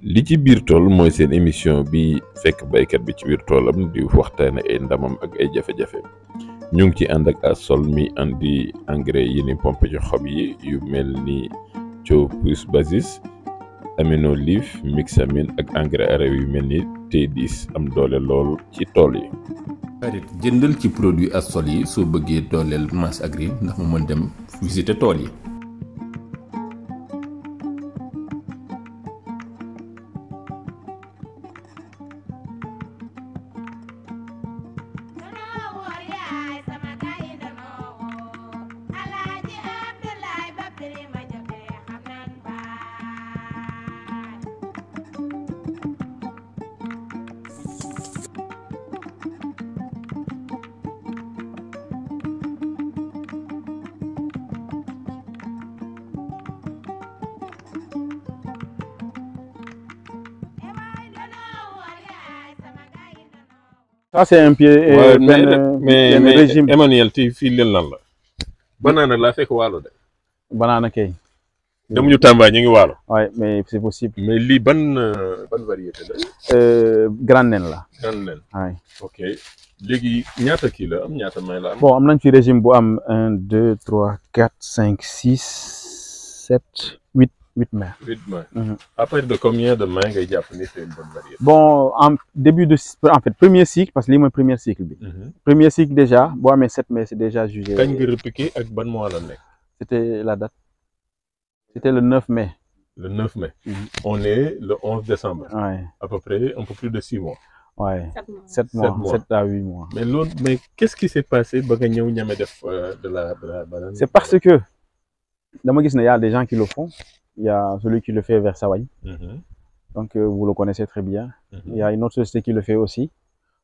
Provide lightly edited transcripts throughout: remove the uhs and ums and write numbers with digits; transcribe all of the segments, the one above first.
li ci biir tool mooy seen émission bi fekk baykat bi ci biir toolam di waxtaane ay ndamam ak ay jafe-jafe ñu ngi ci ànd ak Asol mi andi engrais yi ni pompe ci xob yi yu mel ni Thio plus Basis Amino Leaf Mixamine ak engrais araw yu mel ni T10 am doole lool ci tool yi. xarit jëndal ci produit Asol yi soo bëggee dooleel Mas Agri ndax mu mën dem visiter tool yi. Ça c'est un pied mais régime. Emmanuel ti fii leen lan la banana laa fekk waalo de Banana kay. demuñu Tamba ñu ngi waalo. Ouais, mais c'est possible. mais lii ban variété la. Grand Naine la. Grand Naine. Ouais. ok léegi ñaata kii la am ñaata may la am. Bon am nañ fi régime bu am 1 2 3 4 5 6 7 8 mains. 8 mains. À partir de combien de mains ngay jàpp ni c'est une bonne variété. Bon en fait premier cycle parce que lii mooy premier cycle bi. Premier cycle déjà boo amee 7 mains c'est déjà jugé. kañ nga repiqué ak ban mois la nekk. C'était la date. C'était le 9 mai. Le 9 mai. On est le 11 décembre. Ouais. À peu près un peu plus de 6 mois. Ouais. 7 mois. 7 à 8 mois. Mais qu'est-ce qui s'est passé ba nga ñëw ñame def de la banane. C'est parce que dama gis ne y a des gens qui le font. Il y a celui qui le fait vers Sawai. Donc vous le connaissez très bien. Il y a une autre société qui le fait aussi.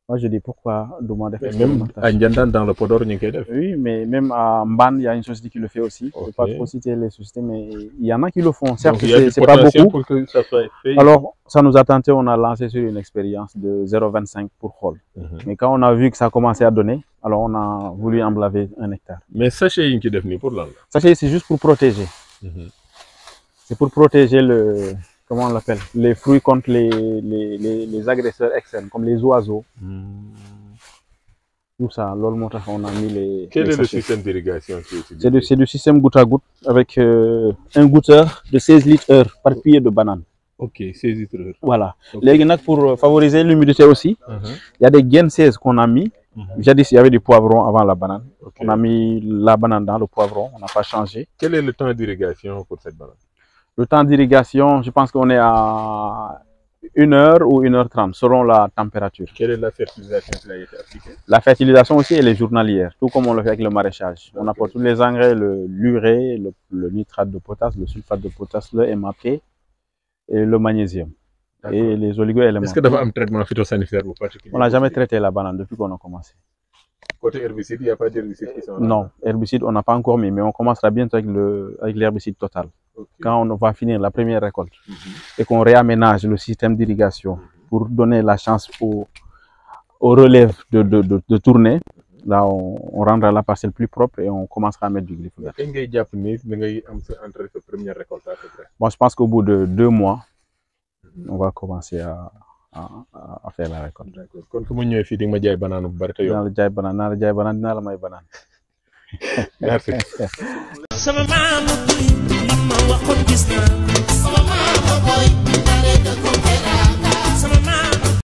Moi je dis pourquoi demander. Même à Ndiandane dans le Podor ñu koy def. Oui, mais même à Mban, il y a une société qui le fait aussi. Je ne vais pas trop citer les sociétés, mais il y en a qui le font. Certes, c'est pas beaucoup. Pour que ça soit fait. Alors, ça nous a tenté, on a lancé sur une expérience de 0,25 pour Hall. Mais quand on a vu que ça commençait à donner, alors on a voulu emblaver 1 hectare. Mais sachet yi ñu ci def nii pour lan la. Sachet, c'est juste pour protéger. C'est pour protéger comment on l'appelle, les fruits contre les agresseurs externes, comme les oiseaux. Tout ça, on a mis les. Quel est le système d'irrigation qui est utilisé? C'est du système goutte à goutte avec un goutteur de 16 litres par pied de banane. Ok, 16 litres. Voilà. Okay. Pour favoriser l'humidité aussi, il y a des gaines 16 qu'on a mis. Jadis, il y avait du poivron avant la banane. Okay. On a mis la banane dans le poivron, on n'a pas changé. Quel est le temps d'irrigation pour cette banane? Le temps d'irrigation, je pense qu'on est à 1h ou 1h30 selon la température. Quelle est la fertilisation qui a été appliquée? La fertilisation aussi, elle est journalière, tout comme on le fait avec le maraîchage. On apporte tous les engrais, l'urée, le nitrate de potasse, le sulfate de potasse, le MAP et le magnésium. Et les oligo-éléments. Est-ce que vous avez un traitement phytosanitaire ou particulier? On n'a jamais traité la banane depuis qu'on a commencé. Côté herbicide, il n'y a pas d'herbicide qui sont là? Non, herbicide, on n'a pas encore mis, mais on commencera bientôt avec l'herbicide total. Okay. Quand on va finir la première récolte et qu'on réaménage le système d'irrigation pour donner la chance aux relèves de tourner, là on rendra la parcelle plus propre et on commencera à mettre du glyphosate. Bon, je pense qu'au bout de 2 mois, on va commencer à faire la récolte. D'accord. Quand vous venez ici, vous avez banane ou barre. Merci. Sama maama waxoon gis naa sama maama boy